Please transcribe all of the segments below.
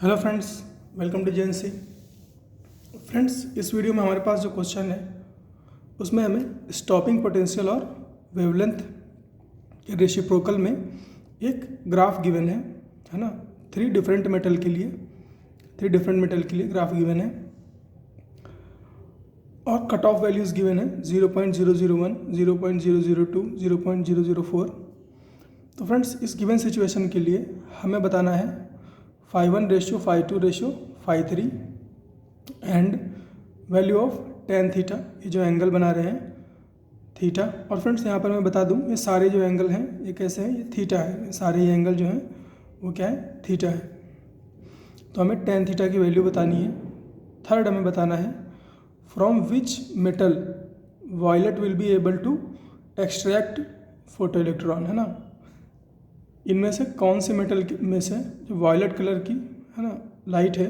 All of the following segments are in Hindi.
Hello friends, welcome to JNC. Friends, इस वीडियो में हमारे पास जो क्वेश्चन है उसमें हमें स्टॉपिंग पोटेंशियल और वेवलेंथ के रेसिप्रोकल में एक ग्राफ गिवन है ना। थ्री डिफरेंट मेटल के लिए ग्राफ गिवन है और कट ऑफ वैल्यूज़ गिवन है 0.001, 0.002, 0.004। तो फ्रेंड्स, इस गिवन सिचुएशन के लिए हमें बताना है φ1 φ2 φ3 and value of tan theta. ये जो एंगल बना रहे हैं थीटा। और फ्रेंड्स, यहाँ पर मैं बता दूँ, ये सारे जो एंगल हैं ये कैसे हैं, ये थीटा है। सारे ये एंगल जो हैं वो क्या है, थीटा है। तो हमें tan थीटा की वैल्यू बतानी है। थर्ड हमें बताना है from which metal violet will be able to extract photo electron, है ना। इनमें से कौन से मेटल में से जो वायलेट कलर की, है ना, लाइट है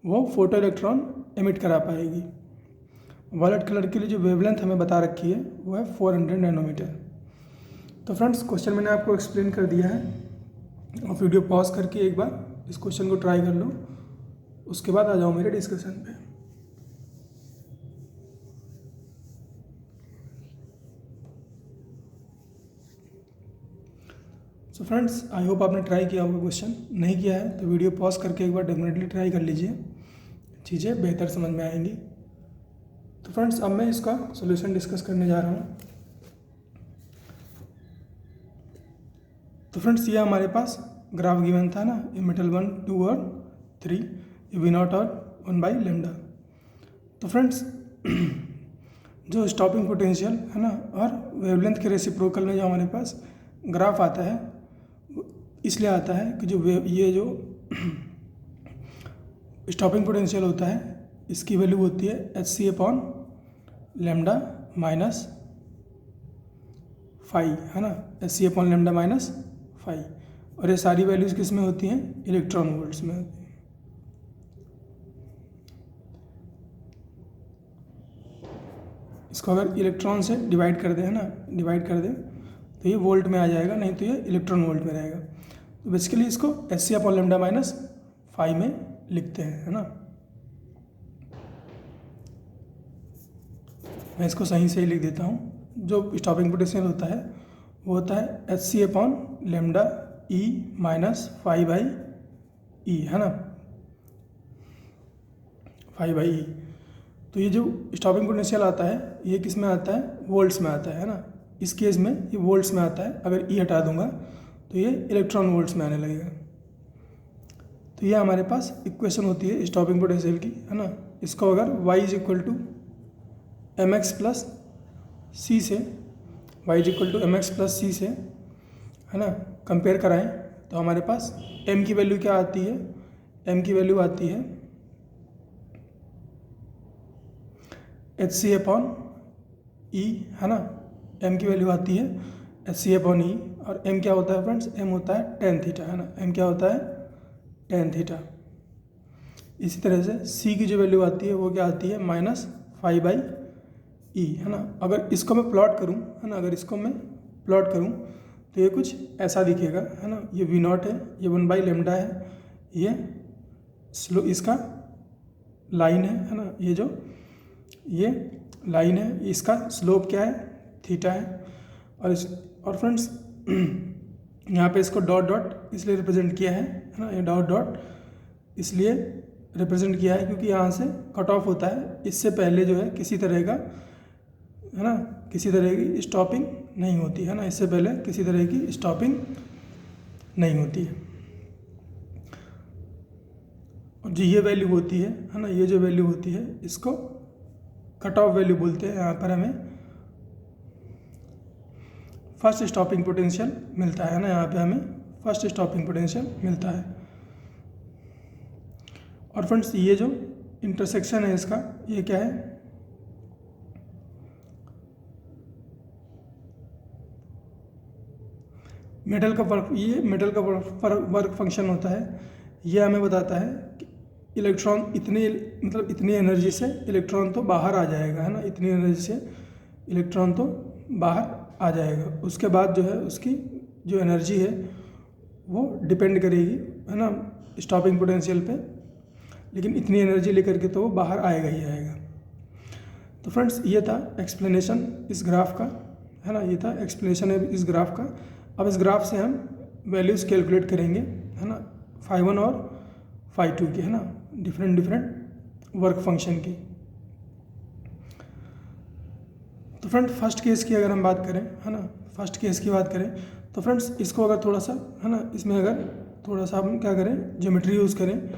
वो फोटो इलेक्ट्रॉन एमिट करा पाएगी। वायलेट कलर के लिए जो वेवलेंथ हमें बता रखी है वो है 400 नैनोमीटर। तो फ्रेंड्स, क्वेश्चन मैंने आपको एक्सप्लेन कर दिया है। आप वीडियो पॉज करके एक बार इस क्वेश्चन को ट्राई कर लो, उसके बाद आ जाओ मेरे डिस्कशन पे। सो फ्रेंड्स, आई होप आपने ट्राई किया होगा। क्वेश्चन नहीं किया है तो वीडियो पॉज करके एक बार डेफिनेटली ट्राई कर लीजिए, चीज़ें बेहतर समझ में आएंगी। तो फ्रेंड्स, अब मैं इसका सॉल्यूशन डिस्कस करने जा रहा हूँ। तो फ्रेंड्स, ये हमारे पास ग्राफ गिवन था ना, ये मेटल 1, 2 और 3, ये V0 और 1/λ। तो फ्रेंड्स, जो स्टॉपिंग पोटेंशियल है ना और वेवलेंथ के रेसिप्रोकल में जो हमारे पास ग्राफ आता है इसलिए आता है कि ये जो स्टॉपिंग पोटेंशियल होता है इसकी वैल्यू होती है hc/λ माइनस फाई, है ना, hc/λ माइनस फाई। और ये सारी वैल्यूज़ किस में होती हैं, इलेक्ट्रॉन वोल्ट्स में होती हैं। इसको अगर इलेक्ट्रॉन से डिवाइड कर दें, है ना, डिवाइड कर दें तो ये वोल्ट में आ जाएगा, नहीं तो ये इलेक्ट्रॉन वोल्ट में रहेगा। तो बेसिकली इसको hc/λ माइनस फाई में लिखते हैं, है ना। मैं इसको सही से ही लिख देता हूँ। जो स्टॉपिंग पोटेंशियल होता है वो होता है hc/λ e माइनस फाई/e, है ना, फाई/e। तो ये जो स्टॉपिंग पोटेंशियल आता है ये किस में आता है, वोल्ट्स में आता है ना। इस केस में ये वोल्ट्स में आता है। अगर ई हटा दूंगा तो ये इलेक्ट्रॉन वोल्ट्स में आने लगेगा। तो ये हमारे पास इक्वेशन होती है स्टॉपिंग पोटेंशियल की, है ना। इसको अगर y = mx प्लस सी से, y = mx प्लस सी से, है ना, कंपेयर कराएं तो हमारे पास m की वैल्यू क्या आती है, m की वैल्यू आती है hc/e, है ना। m की वैल्यू आती है hc/e और m क्या होता है फ्रेंड्स, m होता है tan थीटा, है ना। m क्या होता है, tan थीटा। इसी तरह से c की जो वैल्यू आती है वो क्या आती है, माइनस फाई/e, है ना। अगर इसको मैं प्लॉट करूं, है ना, अगर इसको मैं प्लॉट करूं तो ये कुछ ऐसा दिखेगा, है ना। ये V0 है, ये 1/λ है, ये स्लो इसका लाइन है ना, ये लाइन है, इसका स्लोप क्या है, थीटा है। और फ्रेंड्स, यहाँ पे इसको डॉट डॉट इसलिए रिप्रेजेंट किया है ना, ये डॉट डॉट इसलिए रिप्रेजेंट किया है क्योंकि यहाँ से कट ऑफ होता है। इससे पहले जो है किसी तरह का, है ना, किसी तरह की स्टॉपिंग नहीं होती है ना। इससे पहले किसी तरह की स्टॉपिंग नहीं होती है। और जो ये वैल्यू होती है ना, ये जो वैल्यू होती है इसको कट ऑफ वैल्यू बोलते हैं। यहाँ पर हमें फर्स्ट स्टॉपिंग पोटेंशियल मिलता है ना, यहाँ पे हमें फर्स्ट स्टॉपिंग पोटेंशियल मिलता है। और फ्रेंड्स, ये जो इंटरसेक्शन है इसका, ये क्या है, मेटल का वर्क, ये मेटल का वर्क फंक्शन होता है। ये हमें बताता है कि इलेक्ट्रॉन इतनी एनर्जी से इलेक्ट्रॉन तो बाहर आ जाएगा, है ना। इतनी एनर्जी से इलेक्ट्रॉन तो बाहर आ जाएगा। उसके बाद जो है उसकी जो एनर्जी है वो डिपेंड करेगी, है ना, स्टॉपिंग पोटेंशियल पे, लेकिन इतनी एनर्जी लेकर के तो वो बाहर आएगा ही आएगा। तो फ्रेंड्स ये था एक्सप्लेनेशन इस ग्राफ का, है ना, ये था एक्सप्लेनेशन इस ग्राफ का। अब इस ग्राफ से हम वैल्यूज़ कैलकुलेट करेंगे, है ना, phi1 और phi2 के, है ना, डिफरेंट वर्क फंक्शन की। तो फ्रेंड फर्स्ट केस की अगर हम बात करें, है ना, फर्स्ट केस की बात करें तो फ्रेंड्स इसको अगर थोड़ा सा, है ना, इसमें अगर थोड़ा सा हम क्या करें, ज्योमेट्री यूज़ करें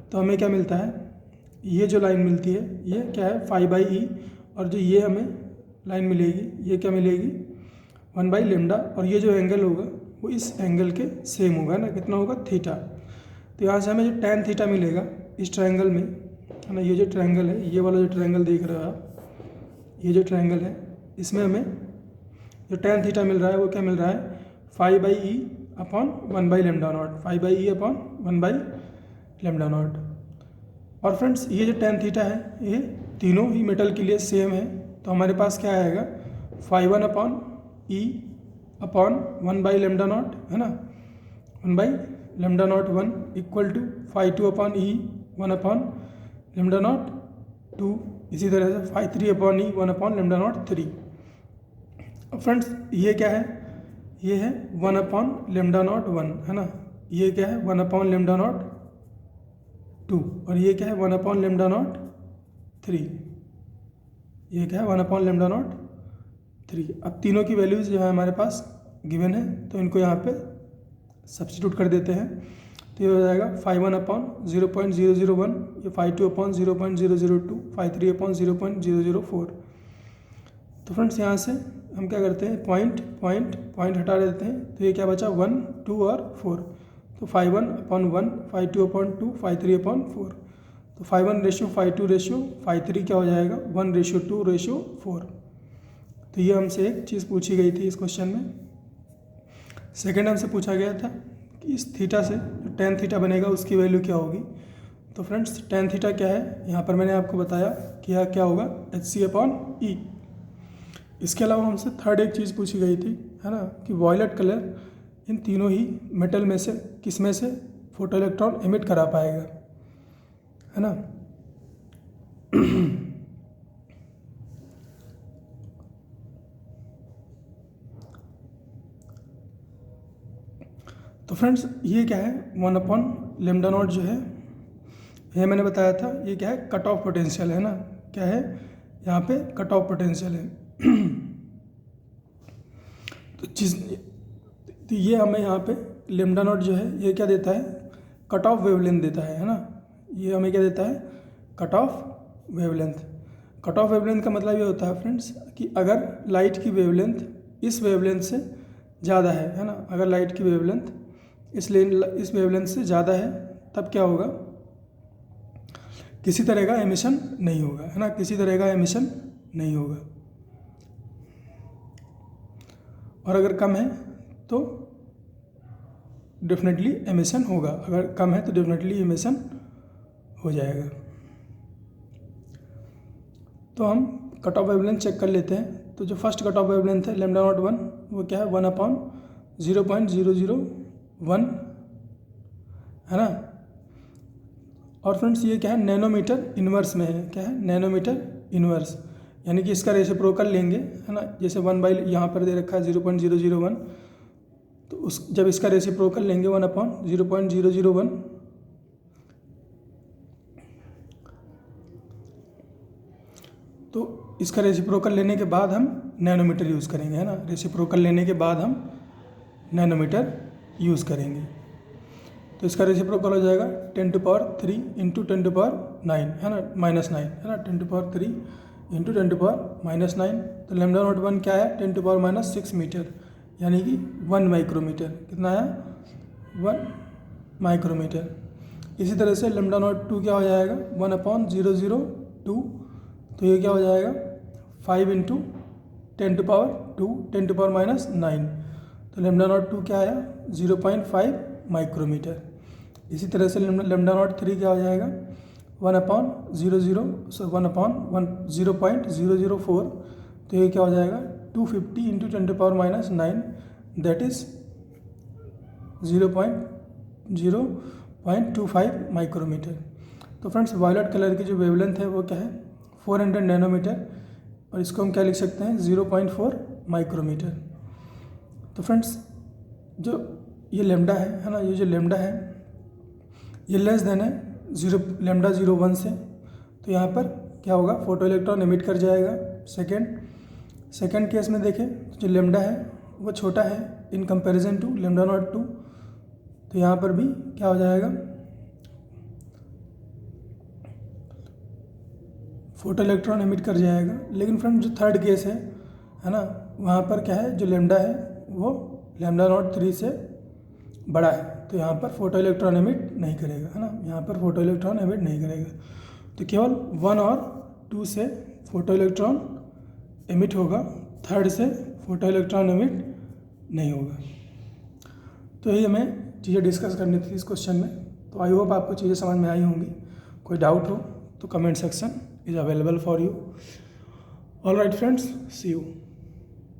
तो हमें क्या मिलता है, ये जो लाइन मिलती है ये क्या है phi/e, और जो ये हमें लाइन मिलेगी ये क्या मिलेगी 1/λ, और ये जो एंगल होगा वो इस एंगल के सेम होगा ना, कितना होगा थीटा। तो यहाँ से हमें जो tan थीटा मिलेगा इस ट्रायंगल में, है ना, ये जो ट्रायंगल है, ये वाला जो ट्रायंगल देख रहे हो आप, ये जो ट्रायंगल है इसमें हमें जो tan थीटा मिल रहा है वो क्या मिल रहा है phi/e अपॉन 1/λ0, phi/e अपॉन 1/λ0। और फ्रेंड्स ये जो tan थीटा है ये तीनों ही मेटल के लिए सेम है, तो हमारे पास क्या आएगा phi1 अपॉन e अपॉन 1/λ0, है ना, 1/λ0 equal to phi2 upon e 1 upon λ0 2, इसी तरह से phi3 अपॉन e 1 अपॉन λ0 3। अब फ्रेंड्स ये क्या है, ये है 1 अपॉन λ0 1, है ना, ये क्या है 1 अपॉन λ0 2, और ये क्या है 1 अपॉन λ0 3, ये क्या है 1 अपॉन λ0 3। अब तीनों की वैल्यूज़ जो है हमारे पास गिवन है, तो इनको यहाँ पे सब्स्टिट्यूट कर देते हैं, तो ये हो जाएगा phi1 अपॉन 0.001, ये phi2 अपॉन 0.002, phi3 अपॉन 0.004। तो फ्रेंड्स यहाँ से हम क्या करते हैं, पॉइंट हटा देते हैं, तो ये क्या बचा 1 2 और 4, तो phi1 upon 1, phi2 upon 2, phi3 upon 4। तो phi1 ratio phi2 ratio phi3 क्या हो जाएगा 1:2:4। तो ये हमसे एक चीज़ पूछी गई थी इस क्वेश्चन में। सेकेंड हमसे पूछा गया था कि इस थीटा से जो tan थीटा बनेगा उसकी वैल्यू क्या होगी। तो फ्रेंड्स tan थीटा क्या है, यहाँ पर मैंने आपको बताया कि यह क्या होगा hc/e। इसके अलावा हमसे थर्ड एक चीज़ पूछी गई थी, है ना, कि वॉयलेट कलर इन तीनों ही मेटल में से किस में से फोटो इलेक्ट्रॉन एमिट करा पाएगा, है ना। तो फ्रेंड्स ये क्या है 1 अपॉन λ0 जो है, ये मैंने बताया था, ये क्या है कट ऑफ पोटेंशियल, है ना, क्या है यहाँ पे कट ऑफ पोटेंशियल है। तो ये हमें यहाँ पे λ0 जो है ये क्या देता है, कट ऑफ वेवलेंथ देता है ना, ये हमें क्या देता है cut off wavelength. Cut off wavelength का मतलब ये होता है फ्रेंड्स कि अगर लाइट की वेवलेंथ इस वेवलेंथ से ज़्यादा है ना, अगर लाइट की वेवलेंथ इस वेवलेंथ से ज़्यादा है तब क्या होगा, किसी तरह का एमिशन नहीं होगा, है ना, किसी तरह का एमिशन नहीं होगा। और अगर कम है तो डेफिनेटली एमिशन होगा, अगर कम है तो डेफिनेटली एमिशन हो जाएगा। तो हम कट ऑफ वेवलेंथ चेक कर लेते हैं। तो जो फर्स्ट कट ऑफ वेवलेंथ है λ01 वो क्या है 1 अपॉन 0.001, है ना। और फ्रेंड्स ये क्या है नैनोमीटर इन्वर्स में है, क्या है नैनोमीटर इन्वर्स, यानी कि इसका रेसिप्रोकल लेंगे, है ना, जैसे 1 यहाँ पर दे रखा है 0.001, तो उस जब इसका रेसिप्रोकल लेंगे 1 अपॉन 0.001, तो इसका रेसिप्रोकल लेने के बाद हम नैनोमीटर यूज़ करेंगे, है ना, रेसिप्रोकल लेने के बाद हम नैनोमीटर यूज़ करेंगे। तो इसका रेसिप्रोकल हो जाएगा 10⁻³ × 10⁻⁹, है ना, -9, है ना, 10⁻³ × 10⁻⁹। तो λ01 क्या है 10⁻⁻6 मीटर, यानी कि 1 माइक्रोमीटर। कितना है 1 माइक्रोमीटर। इसी तरह से λ02 क्या हो जाएगा 1/002, तो ये क्या हो जाएगा 5 × 10⁻², 10⁻⁻9। तो λ02 क्या आया 0.5 माइक्रोमीटर। इसी तरह से λ03 क्या हो जाएगा 0.004, तो ये क्या हो जाएगा 250 × 10⁻⁹, दैट इज़ 0.0 0.25 माइक्रोमीटर। तो फ्रेंड्स वायलेट कलर की जो वेवलेंथ है वो क्या है 400 नैनोमीटर, और इसको हम क्या लिख सकते हैं 0.4 माइक्रोमीटर। तो फ्रेंड्स जो ये लेमडा है ना, ये जो लेमडा है ये लेस देन है लैम्डा 0.1 से, तो यहाँ पर क्या होगा फोटो इलेक्ट्रॉन एमिट कर जाएगा। सेकेंड केस में देखें तो जो लेमडा है वो छोटा है in comparison to lambda naught 2, तो यहाँ पर भी क्या हो जाएगा फोटो इलेक्ट्रॉन एमिट कर जाएगा। लेकिन फ्रेंड जो थर्ड केस है ना, वहाँ पर क्या है जो लेमडा है वो लैम्डा नॉट 3 से बड़ा है, तो यहाँ पर फोटो इलेक्ट्रॉन एमिट नहीं करेगा, है ना, यहाँ पर फोटो इलेक्ट्रॉन एमिट नहीं करेगा। तो केवल 1 और 2 से फोटो इलेक्ट्रॉन एमिट होगा, थर्ड से फोटो इलेक्ट्रॉन एमिट नहीं होगा। तो यही हमें चीज़ें डिस्कस करनी थी इस क्वेश्चन में। तो आई होप आपको चीज़ें समझ में आई होंगी। कोई डाउट हो तो comment section is available for you. All right friends, see you.